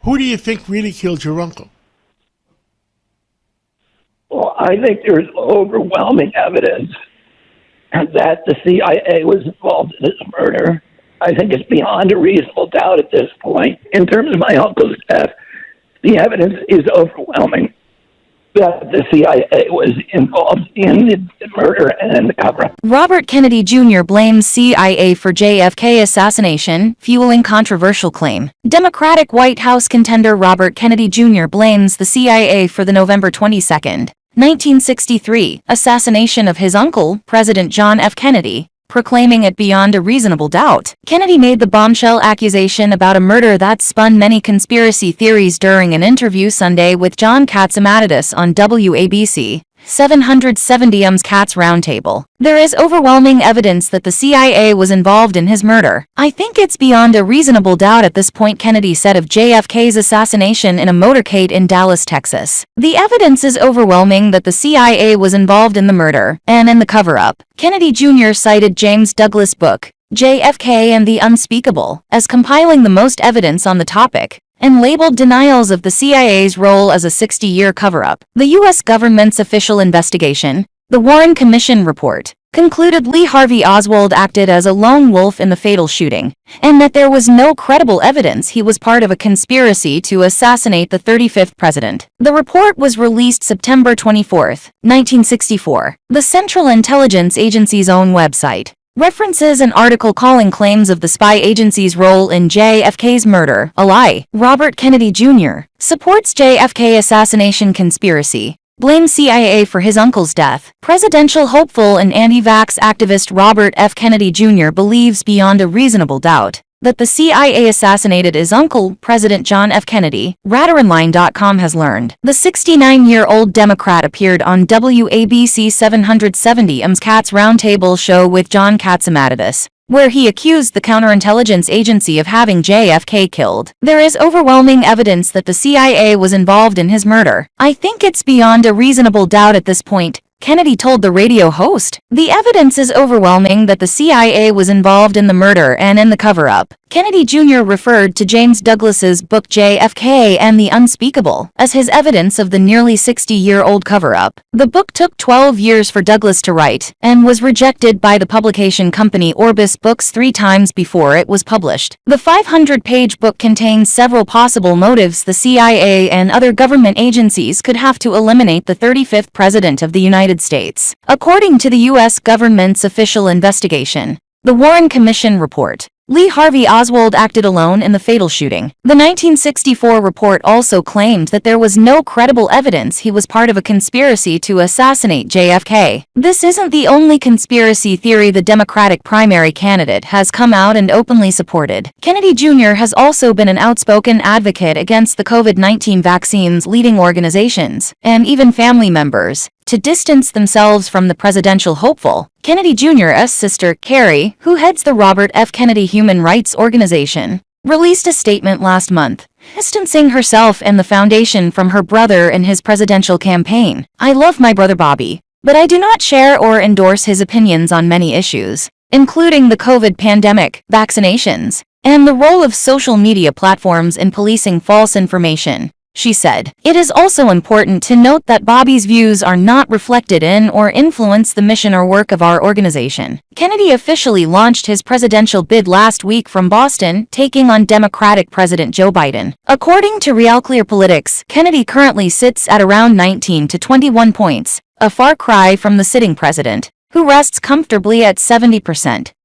Who do you think really killed your uncle? Well, I think there's overwhelming evidence that the CIA was involved in this murder. I think it's beyond a reasonable doubt at this point. In terms of my uncle's death, the evidence is overwhelming that the CIA was involved in the murder and the cover-up. Robert Kennedy Jr. blames CIA for JFK assassination, fueling controversial claim. Democratic White House contender Robert Kennedy Jr. blames the CIA for the November 22, 1963, assassination of his uncle, President John F. Kennedy, proclaiming it beyond a reasonable doubt. Kennedy made the bombshell accusation about a murder that spun many conspiracy theories during an interview Sunday with John Catsimatidis on WABC 770's Katz Roundtable. There is overwhelming evidence that the CIA was involved in his murder. I think it's beyond a reasonable doubt at this point, Kennedy said of JFK's assassination in a motorcade in Dallas, Texas. The evidence is overwhelming that the CIA was involved in the murder and in the cover-up. Kennedy Jr. cited James Douglas' book, JFK and the Unspeakable, as compiling the most evidence on the topic, and labeled denials of the CIA's role as a 60-year cover-up. The U.S. government's official investigation, the Warren Commission report, concluded Lee Harvey Oswald acted as a lone wolf in the fatal shooting, and that there was no credible evidence he was part of a conspiracy to assassinate the 35th president. The report was released September 24, 1964. The Central Intelligence Agency's own website references an article calling claims of the spy agency's role in JFK's murder a lie. Robert Kennedy Jr. supports JFK assassination conspiracy, blames CIA for his uncle's death. Presidential hopeful and anti-vax activist Robert F. Kennedy Jr. believes beyond a reasonable doubt that the CIA assassinated his uncle, President John F. Kennedy, RadderOnline.com has learned. The 69-year-old Democrat appeared on WABC 770's Katz Roundtable show with John Catsimatidis, where he accused the counterintelligence agency of having JFK killed. There is overwhelming evidence that the CIA was involved in his murder. I think it's beyond a reasonable doubt at this point, Kennedy told the radio host. The evidence is overwhelming that the CIA was involved in the murder and in the cover-up. Kennedy Jr. referred to James Douglas's book JFK and the Unspeakable as his evidence of the nearly 60-year-old cover-up. The book took 12 years for Douglas to write and was rejected by the publication company Orbis Books 3 times before it was published. The 500-page book contains several possible motives the CIA and other government agencies could have to eliminate the 35th president of the United States. According to the U.S. government's official investigation, the Warren Commission report, Lee Harvey Oswald acted alone in the fatal shooting. The 1964 report also claimed that there was no credible evidence he was part of a conspiracy to assassinate JFK. This isn't the only conspiracy theory the Democratic primary candidate has come out and openly supported. Kennedy Jr. has also been an outspoken advocate against the COVID-19 vaccines, leading organizations, and even family members, to distance themselves from the presidential hopeful. Kennedy Jr.'s sister, Carrie, who heads the Robert F. Kennedy Human Rights Organization, released a statement last month, distancing herself and the foundation from her brother in his presidential campaign. I love my brother Bobby, but I do not share or endorse his opinions on many issues, including the COVID pandemic, vaccinations, and the role of social media platforms in policing false information, she said. It is also important to note that Bobby's views are not reflected in or influence the mission or work of our organization. Kennedy officially launched his presidential bid last week from Boston, taking on Democratic President Joe Biden. According to RealClear Politics, Kennedy currently sits at around 19 to 21 points, a far cry from the sitting president, who rests comfortably at 70%.